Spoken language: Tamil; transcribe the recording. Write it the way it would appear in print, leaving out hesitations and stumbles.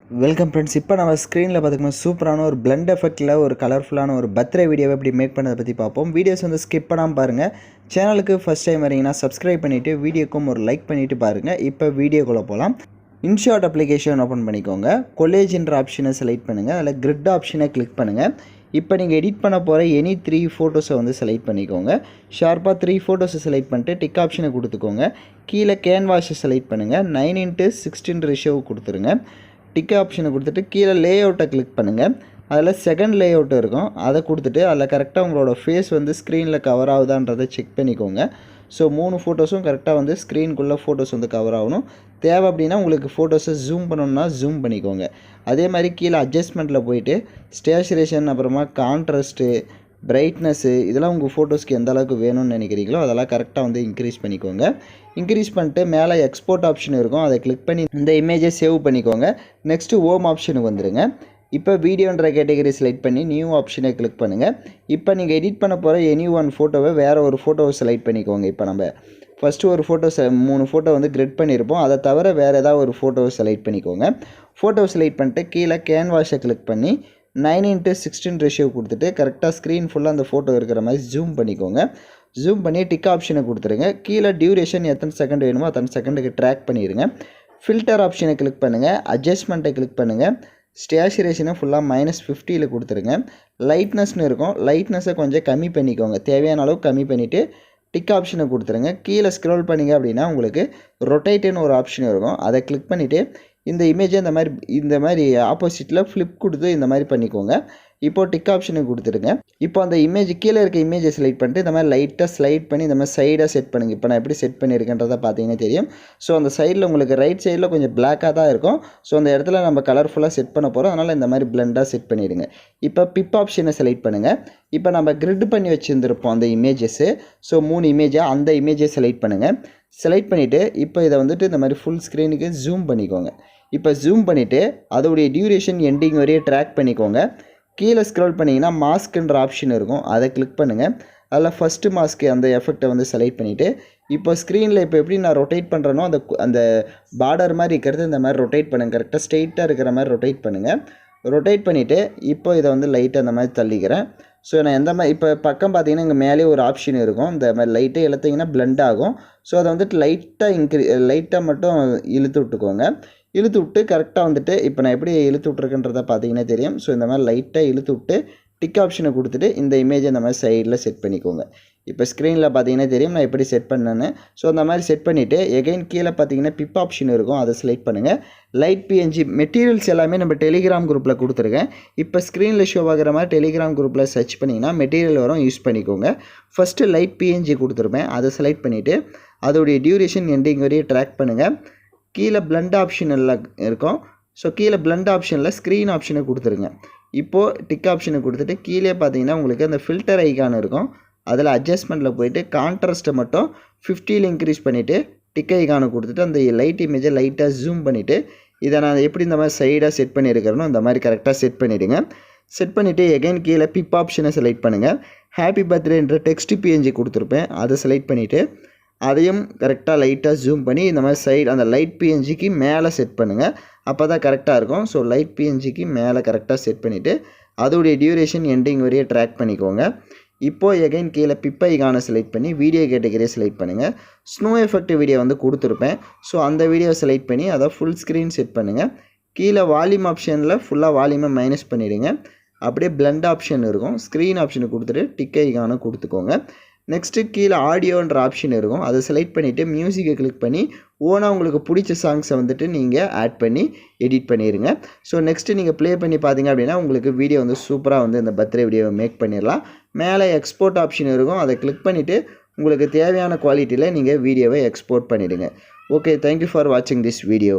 Welcome friends. இப்போ நம்ம ஸ்க்ரீனில் பார்த்துக்கணும் சூப்பரான ஒரு பிளண்ட் எஃபெக்டில் ஒரு கலர்ஃபுல்லான ஒரு பர்த்டே வீடியோவை எப்படி மேக் பண்ணதை பற்றி பார்ப்போம். வீடியோஸ் வந்து ஸ்கிப் பண்ணாமல் பாருங்கள். சேனலுக்கு ஃபஸ்ட் டைம் வரீங்கன்னா சப்ஸ்கிரைப் பண்ணிவிட்டு வீடியோக்கும் ஒரு லைக் பண்ணிவிட்டு பாருங்கள். இப்போ வீடியோக்குள்ளே போகலாம். இன்ஷாட் அப்ளிகேஷன் ஓப்பன் பண்ணிக்கோங்க. கொலேஜ்ன்ற ஆப்ஷனை செலக்ட் பண்ணுங்கள். அதில் கிரிட் ஆப்ஷனை கிளிக் பண்ணுங்கள். இப்போ நீங்கள் எடிட் பண்ண போகிற எனி 3 ஃபோட்டோஸை வந்து செலக்ட் பண்ணிக்கோங்க. ஷார்ப்பாக 3 ஃபோட்டோஸை செலக்ட் பண்ணிட்டு டிக் ஆப்ஷனை கொடுத்துக்கோங்க. கீழே கேன்வாஷை செலக்ட் பண்ணுங்கள். 9:16 ரேஷியோவை கொடுத்துருங்க. டிக் ஆப்ஷனை கொடுத்துட்டு கீழே லே அவுட்டை கிளிக் பண்ணுங்கள். அதில் செகண்ட் லே அவுட் இருக்கும், அதை கொடுத்துட்டு அதில் கரெக்டாக உங்களோட ஃபேஸ் வந்து ஸ்க்ரீனில் கவர் ஆகுதான்றதை செக் பண்ணிக்கோங்க. ஸோ 3 ஃபோட்டோஸும் கரெக்டாக வந்து ஸ்க்ரீனுக்குள்ளே ஃபோட்டோஸ் வந்து கவர் ஆகணும். தேவை அப்படின்னா உங்களுக்கு ஃபோட்டோஸை ஜூம் பண்ணணுன்னா ஜூம் பண்ணிக்கோங்க. அதே மாதிரி கீழே அட்ஜஸ்ட்மெண்ட்டில் போயிட்டு ஸ்டேச்சுரேஷன், அப்புறமா கான்ட்ராஸ்ட்டு, பிரைட்னஸ்ஸு, இதெல்லாம் உங்கள் ஃபோட்டோஸ்க்கு எந்த அளவுக்கு வேணும்னு நினைக்கிறீங்களோ அதெல்லாம் கரெக்டாக வந்து இன்க்ரீஸ் பண்ணிக்கோங்க. இன்க்ரீஸ் பண்ணிட்டு மேலே எக்ஸ்போர்ட் ஆப்ஷன் இருக்கும், அதை கிளிக் பண்ணி இந்த இமேஜை சேவ் பண்ணிக்கோங்க. நெக்ஸ்ட்டு ஹோம் ஆப்ஷனுக்கு வந்துடுங்க. இப்போ வீடியோன்ற கேட்டகரி செலக்ட் பண்ணி நியூ ஆப்ஷனை கிளிக் பண்ணுங்கள். இப்போ நீங்கள் எடிட் பண்ண போகிற எனி ஒன் ஃபோட்டோவை வேறு ஒரு ஃபோட்டோவை செலக்ட் பண்ணிக்கோங்க. இப்போ நம்ம ஃபஸ்ட்டு ஒரு ஃபோட்டோ 3 ஃபோட்டோ வந்து கிரிட் பண்ணியிருப்போம். அதை தவிர வேறு ஏதாவது ஒரு ஃபோட்டோவை செலக்ட் பண்ணிக்கோங்க. ஃபோட்டோவை செலக்ட் பண்ணிட்டு கீழே கேன்வாஷை கிளிக் பண்ணி 9:16 ரேஷியோ கொடுத்துட்டு கரெக்டாக ஸ்க்ரீன் ஃபுல்லாக அந்த ஃபோட்டோ இருக்கிற மாதிரி ஜூம் பண்ணிக்கோங்க. ஜூம் பண்ணி டிக் ஆப்ஷனை கொடுத்துருங்க. கீழே டியூரேஷன் எத்தனை செகண்ட் வேணுமோ அத்தனை செகண்டுக்கு ட்ராக் பண்ணிடுங்க. ஃபில்டர் ஆப்ஷனை கிளிக் பண்ணுங்கள். அட்ஜஸ்ட்மெண்ட்டை கிளிக் பண்ணுங்கள். ஸ்டேச்சுரேஷனை ஃபுல்லாக -50 கொடுத்துருங்க. லைட்னஸ்னு இருக்கும், லைட்னஸை கொஞ்சம் கம்மி பண்ணிக்கோங்க. தேவையான அளவு கம்மி பண்ணிவிட்டு டிக் ஆப்ஷனை கொடுத்துருங்க. கீழே ஸ்க்ரோல் பண்ணிங்க அப்படின்னா உங்களுக்கு ரொட்டேட்டுன்னு ஒரு ஆப்ஷன் இருக்கும், அதை கிளிக் பண்ணிவிட்டு இந்த இமேஜை இந்த மாதிரி ஆப்போசிட்டில் ஃப்ளிப் கொடுத்து இந்த மாதிரி பண்ணிக்கோங்க. இப்போது டிக் ஆப்ஷனை கொடுத்துருங்க. இப்போ அந்த இமேஜ் கீழே இருக்க இமேஜை செலக்ட் பண்ணிட்டு இந்த மாதிரி லைட்டாக ஸ்லைட் பண்ணி இந்த மாதிரி சைடாக செட் பண்ணுங்கள். இப்போ நான் எப்படி செட் பண்ணியிருக்கேன்றதை பார்த்தீங்கன்னா தெரியும். ஸோ அந்த சைடில் உங்களுக்கு ரைட் சைடில் கொஞ்சம் பிளாக்காக தான் இருக்கும். ஸோ அந்த இடத்துல நம்ம கலர்ஃபுல்லாக செட் பண்ண போகிறோம், அதனால் இந்த மாதிரி பிளெண்டாக செட் பண்ணிடுங்க. இப்போ பிப் ஆப்ஷனை செலக்ட் பண்ணுங்கள். இப்போ நம்ம கிரிட் பண்ணி வச்சுருந்துருப்போம் அந்த இமேஜஸ்ஸு. ஸோ 3 இமேஜாக அந்த இமேஜை செலக்ட் பண்ணுங்கள். செலக்ட் பண்ணிவிட்டு இப்போ இதை வந்துட்டு இந்த மாதிரி ஃபுல் ஸ்க்ரீனுக்கு ஜூம் பண்ணிக்கோங்க. இப்போ ஜூம் பண்ணிவிட்டு அதோடைய டியூரேஷன் எண்டிங் வரையே ட்ராக் பண்ணிக்கோங்க. கீழே ஸ்க்ரோல் பண்ணிங்கன்னா மாஸ்க்குன்ற ஆப்ஷன் இருக்கும், அதை கிளிக் பண்ணுங்கள். அதில் ஃபஸ்ட்டு மாஸ்க்கு அந்த எஃபெக்டை வந்து செலக்ட் பண்ணிவிட்டு இப்போ ஸ்க்ரீனில் இப்போ எப்படி நான் ரொட்டேட் பண்ணுறேனோ அந்த பார்டர் மாதிரி இருக்கிறது இந்த மாதிரி ரொட்டேட் பண்ணுங்கள். கரெக்டாக ஸ்ட்ரெயிட்டாக இருக்கிற மாதிரி ரொட்டேட் பண்ணுங்கள். ரொட்டேட் பண்ணிவிட்டு இப்போ இதை வந்து லைட்டாக அந்த மாதிரி தள்ளிக்கிறேன். ஸோ நான் எந்த மாதிரி இப்போ பக்கம் பார்த்தீங்கன்னா இங்கே மேலே ஒரு ஆப்ஷன் இருக்கும், இந்த மாதிரி லைட்டாக இழுத்திங்கன்னா பிளெண்ட் ஆகும். ஸோ அதை வந்துட்டு லைட்டாக மட்டும் இழுத்து விட்டுக்கோங்க. இழுத்து விட்டு கரெக்டாக வந்துட்டு இப்போ நான் எப்படி இழுத்து விட்ருக்குன்றதை பார்த்தீங்கன்னா தெரியும். ஸோ இந்த மாதிரி லைட்டாக இழுத்து விட்டு டிக் ஆப்ஷனை கொடுத்துட்டு இந்த இமேஜை இந்த மாதிரி சைடில் செட் பண்ணிக்கோங்க. இப்போ ஸ்க்ரீனில் பார்த்தீங்கன்னா தெரியும் நான் எப்படி செட் பண்ணேன்னு. ஸோ அந்த மாதிரி செட் பண்ணிவிட்டு எகைன் கீழே பார்த்தீங்கன்னா பிப் ஆப்ஷன் இருக்கும், அதை செலக்ட் பண்ணுங்கள். லைட் பிஎன்ஜி மெட்டீரியல்ஸ் எல்லாமே நம்ம டெலிகிராம் குரூப்பில் கொடுத்துருக்கேன். இப்போ ஸ்க்ரீனில் ஷோ ஆகிற மாதிரி டெலிகிராம் குரூப்பில் சர்ச் பண்ணிங்கன்னா மெட்டீரியல் வரும், யூஸ் பண்ணிக்கோங்க. ஃபஸ்ட்டு லைட் பிஎன்ஜி கொடுத்துருப்பேன், அதை செலக்ட் பண்ணிவிட்டு அதோடைய டியூரேஷன் எண்டிங் வரையே ட்ராக் பண்ணுங்கள். கீழே பிளண்ட் ஆப்ஷன் எல்லாம் இருக்கும். ஸோ கீழே பிளண்ட் ஆப்ஷனில் ஸ்க்ரீன் ஆப்ஷனை கொடுத்துருங்க. இப்போது டிக் ஆப்ஷனை கொடுத்துட்டு கீழே பார்த்தீங்கன்னா உங்களுக்கு அந்த ஃபில்டர் ஐக்கான் இருக்கும், அதில் அட்ஜஸ்ட்மெண்ட்டில் போயிட்டு கான்ட்ராஸ்ட்டை மட்டும் 50 இன்க்ரீஸ் பண்ணிவிட்டு டிக் ஐக்கானை கொடுத்துட்டு அந்த லைட் இமேஜை லைட்டாக ஜூம் பண்ணிவிட்டு இதை நான் எப்படி இந்த மாதிரி சைடாக செட் பண்ணியிருக்கிறேனோ அந்த மாதிரி கரெக்டாக செட் பண்ணிவிடுங்க. செட் பண்ணிவிட்டு எகைன் கீழே பிப் ஆப்ஷனை செலக்ட் பண்ணுங்கள். ஹாப்பி பர்த்டேன்ற டெக்ஸ்ட் பிஎன்ஜி கொடுத்துருப்பேன், அதை செலக்ட் பண்ணிவிட்டு அதையும் கரெக்டாக லைட்டாக ஜூம் பண்ணி இந்த மாதிரி சைடு அந்த லைட் பிஎன்ஜிக்கு மேலே செட் பண்ணுங்கள். அப்போ தான் கரெக்டாக இருக்கும். ஸோ லைட் பிஎன்ஜிக்கு மேலே கரெக்டாக செட் பண்ணிவிட்டு அதோடைய டியூரேஷன் எண்டிங் வரையே ட்ராக் பண்ணிக்கோங்க. இப்போது எகைன் கீழே பிப் ஐகானை செலக்ட் பண்ணி வீடியோ கேட்டகரியை செலக்ட் பண்ணுங்கள். ஸ்னோ எஃபெக்ட் வீடியோ வந்து கொடுத்துருப்பேன். ஸோ அந்த வீடியோ செலக்ட் பண்ணி அதை ஃபுல் ஸ்க்ரீன் செட் பண்ணுங்கள். கீழே வால்யூம் ஆப்ஷனில் ஃபுல்லாக வால்யூமை மைனஸ் பண்ணிவிடுங்க. அப்படியே பிளெண்ட் ஆப்ஷன் இருக்கும், ஸ்க்ரீன் ஆப்ஷனை கொடுத்துட்டு டிக் ஐகானை கொடுத்துக்கோங்க. நெக்ஸ்ட்டு கீழே ஆடியோன்ற ஆப்ஷன் இருக்கும், அதை செலக்ட் பண்ணிவிட்டு மியூசிக்கை கிளிக் பண்ணி ஓனாக உங்களுக்கு பிடிச்ச சாங்ஸை வந்துட்டு நீங்கள் ஆட் பண்ணி எடிட் பண்ணிடுங்க. ஸோ நெக்ஸ்ட்டு நீங்கள் ப்ளே பண்ணி பார்த்தீங்க அப்படின்னா உங்களுக்கு வீடியோ வந்து சூப்பராக வந்து இந்த பர்த்டே வீடியோவை மேக் பண்ணிடலாம். மேலே எக்ஸ்போர்ட் ஆப்ஷன் இருக்கும், அதை கிளிக் பண்ணிவிட்டு உங்களுக்கு தேவையான குவாலிட்டியில் நீங்கள் வீடியோவை எக்ஸ்போர்ட் பண்ணிவிடுங்க. ஓகே, தேங்க்யூ ஃபார் வாட்சிங் திஸ் வீடியோ.